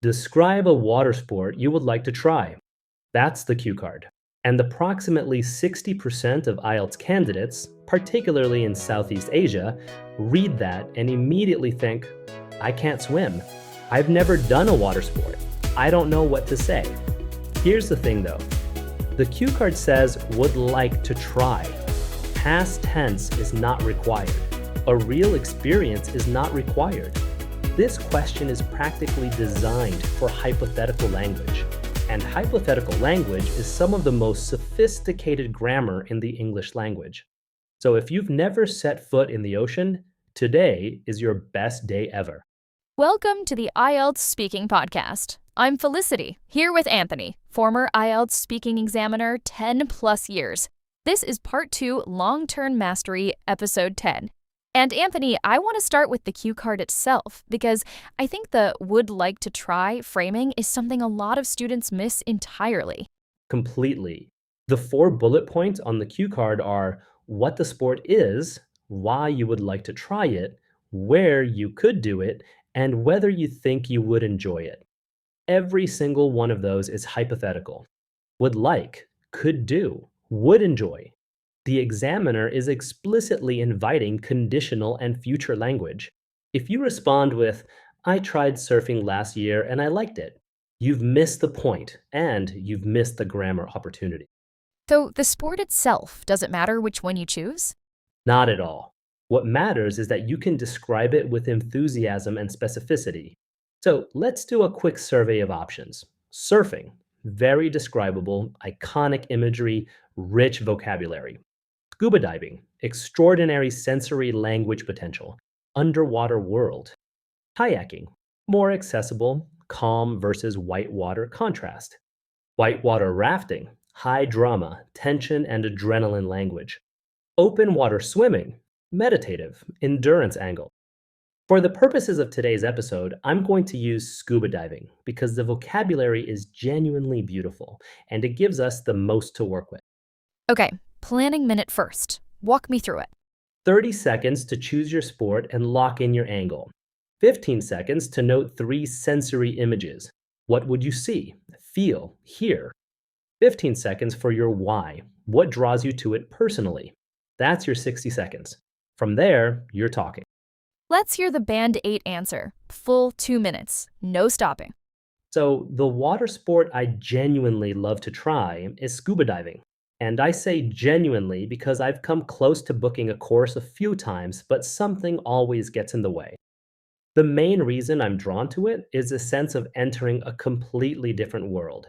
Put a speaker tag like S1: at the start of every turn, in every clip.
S1: Describe a water sport you would like to try. That's the cue card. And approximately 60% of IELTS candidates, particularly in Southeast Asia, read that and immediately think, I can't swim. I've never done a water sport. I don't know what to say. Here's the thing though. The cue card says would like to try. Past tense is not required. A real experience is not required. This question is practically designed for hypothetical language. And hypothetical language is some of the most sophisticated grammar in the English language. So if you've never set foot in the ocean, today is your best day ever.
S2: Welcome to the IELTS Speaking Podcast. I'm Felicity, here with Anthony, former IELTS speaking examiner 10 plus years. This is Part 2 Long-Term Mastery, Episode 10. And Anthony, I want to start with the cue card itself because I think the would like to try framing is something a lot of students miss entirely.
S1: Completely. The 4 bullet points on the cue card are what the sport is, why you would like to try it, where you could do it, and whether you think you would enjoy it. Every single one of those is hypothetical. Would like, could do, would enjoy. The examiner is explicitly inviting conditional and future language. If you respond with, I tried surfing last year and I liked it, you've missed the point and you've missed the grammar opportunity.
S2: So the sport itself, does it matter which one you choose?
S1: Not at all. What matters is that you can describe it with enthusiasm and specificity. So let's do a quick survey of options. Surfing, very describable, iconic imagery, rich vocabulary. Scuba diving, extraordinary sensory language potential, underwater world. Kayaking, more accessible, calm versus whitewater contrast. Whitewater rafting, high drama, tension and adrenaline language. Open water swimming, meditative, endurance angle. For the purposes of today's episode, I'm going to use scuba diving because the vocabulary is genuinely beautiful and it gives us the most to work with.
S2: Okay, planning minute first. Walk me through it.
S1: 30 seconds to choose your sport and lock in your angle. 15 seconds to note 3 sensory images. What would you see, feel, hear? 15 seconds for your why. What draws you to it personally? That's your 60 seconds. From there, you're talking.
S2: Let's hear the Band 8 answer. Full 2 minutes. No stopping.
S1: So, the water sport I genuinely love to try is scuba diving. And I say genuinely because I've come close to booking a course a few times, but something always gets in the way. The main reason I'm drawn to it is a sense of entering a completely different world.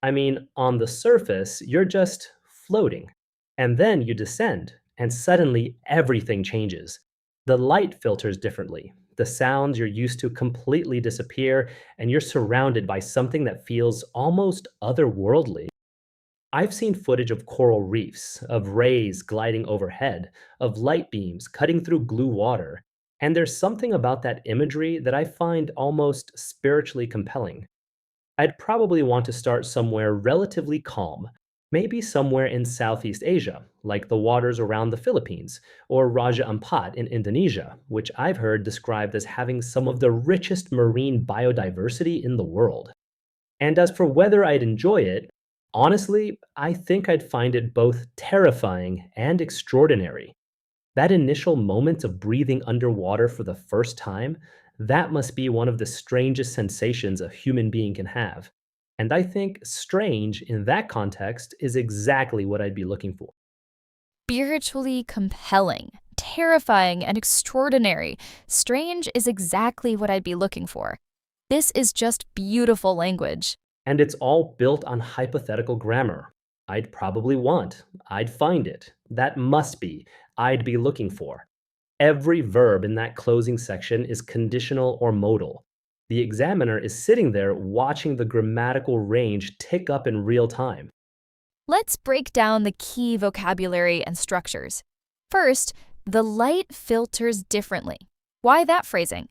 S1: I mean, on the surface, you're just floating. And then you descend, and suddenly everything changes. The light filters differently. The sounds you're used to completely disappear, and you're surrounded by something that feels almost otherworldly. I've seen footage of coral reefs, of rays gliding overhead, of light beams cutting through blue water, and there's something about that imagery that I find almost spiritually compelling. I'd probably want to start somewhere relatively calm, maybe somewhere in Southeast Asia, like the waters around the Philippines, or Raja Ampat in Indonesia, which I've heard described as having some of the richest marine biodiversity in the world. And as for whether I'd enjoy it, honestly, I think I'd find it both terrifying and extraordinary. That initial moment of breathing underwater for the first time, that must be one of the strangest sensations a human being can have. And I think strange in that context is exactly what I'd be looking for.
S2: Spiritually compelling, terrifying, and extraordinary. Strange is exactly what I'd be looking for. This is just beautiful language.
S1: And it's all built on hypothetical grammar. I'd probably want, I'd find it, that must be, I'd be looking for. Every verb in that closing section is conditional or modal. The examiner is sitting there watching the grammatical range tick up in real time.
S2: Let's break down the key vocabulary and structures. First, the light filters differently. Why that phrasing?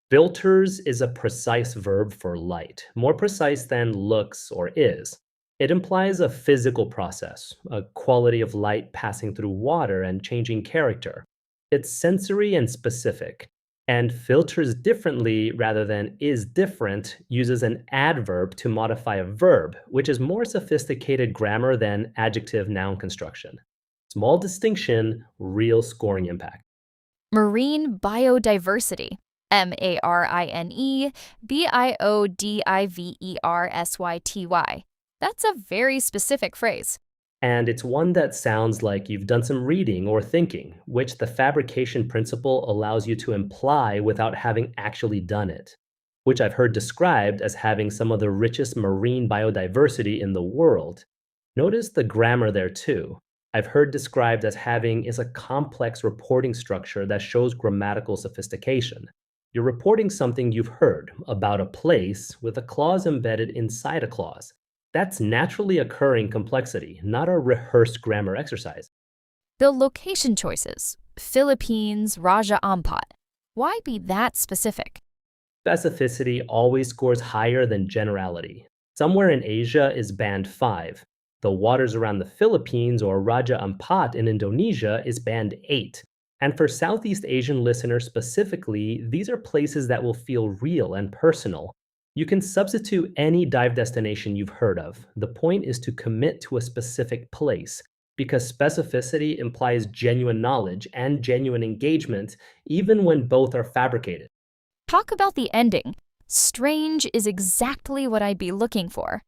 S1: Filters is a precise verb for light, more precise than looks or is. It implies a physical process, a quality of light passing through water and changing character. It's sensory and specific, And filters differently rather than is different uses an adverb to modify a verb, which is more sophisticated grammar than adjective noun construction. Small distinction, real scoring impact.
S2: Marine biodiversity. Marine biodiversity. That's a very specific phrase.
S1: And it's one that sounds like you've done some reading or thinking, which the fabrication principle allows you to imply without having actually done it, which I've heard described as having some of the richest marine biodiversity in the world. Notice the grammar there too. I've heard described as having is a complex reporting structure that shows grammatical sophistication. You're reporting something you've heard about a place with a clause embedded inside a clause. That's naturally occurring complexity, not a rehearsed grammar exercise.
S2: The location choices. Philippines, Raja Ampat. Why be that specific?
S1: Specificity always scores higher than generality. Somewhere in Asia is band 5. The waters around the Philippines or Raja Ampat in Indonesia is band 8. And for Southeast Asian listeners specifically, these are places that will feel real and personal. You can substitute any dive destination you've heard of. The point is to commit to a specific place because specificity implies genuine knowledge and genuine engagement, even when both are fabricated.
S2: Talk about the ending. Strange is exactly what I'd be looking for.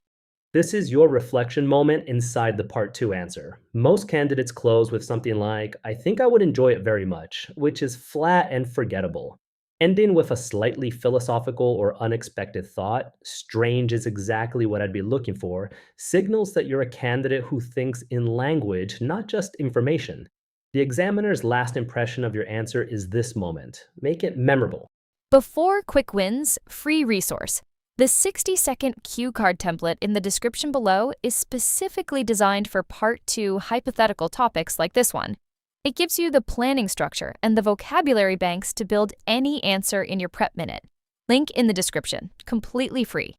S1: This is your reflection moment inside the part 2 answer. Most candidates close with something like, I think I would enjoy it very much, which is flat and forgettable. Ending with a slightly philosophical or unexpected thought, strange is exactly what I'd be looking for, signals that you're a candidate who thinks in language, not just information. The examiner's last impression of your answer is this moment. Make it memorable.
S2: Before quick wins, free resource. The 60-second cue card template in the description below is specifically designed for Part 2 hypothetical topics like this one. It gives you the planning structure and the vocabulary banks to build any answer in your prep minute. Link in the description, completely free.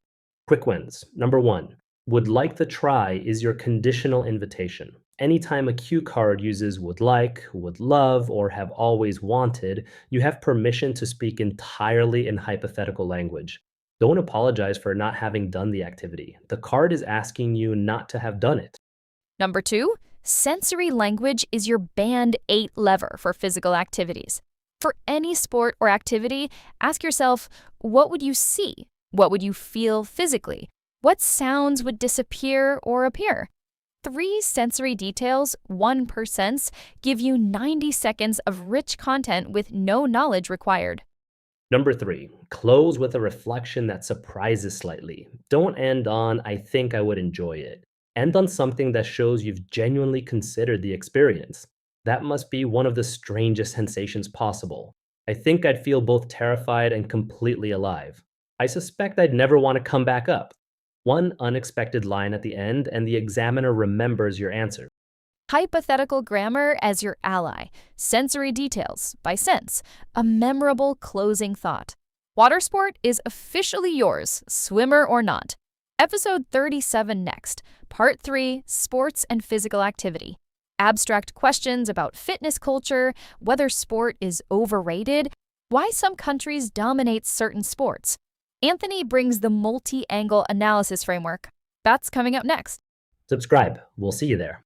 S1: Quick wins. Number 1. Would like to try is your conditional invitation. Anytime a cue card uses would like, would love, or have always wanted, you have permission to speak entirely in hypothetical language. Don't apologize for not having done the activity. The card is asking you not to have done it.
S2: Number 2, sensory language is your band 8 lever for physical activities. For any sport or activity, ask yourself, what would you see? What would you feel physically? What sounds would disappear or appear? 3 sensory details, 1 per sense, give you 90 seconds of rich content with no knowledge required.
S1: Number 3, close with a reflection that surprises slightly. Don't end on, I think I would enjoy it. End on something that shows you've genuinely considered the experience. That must be one of the strangest sensations possible. I think I'd feel both terrified and completely alive. I suspect I'd never want to come back up. One unexpected line at the end, and the examiner remembers your answer.
S2: Hypothetical grammar as your ally. Sensory details, by sense. A memorable closing thought. Water sport is officially yours, swimmer or not. Episode 37 next. Part 3, Sports and Physical Activity. Abstract questions about fitness culture, whether sport is overrated, why some countries dominate certain sports. Anthony brings the multi-angle analysis framework. That's coming up next.
S1: Subscribe. We'll see you there.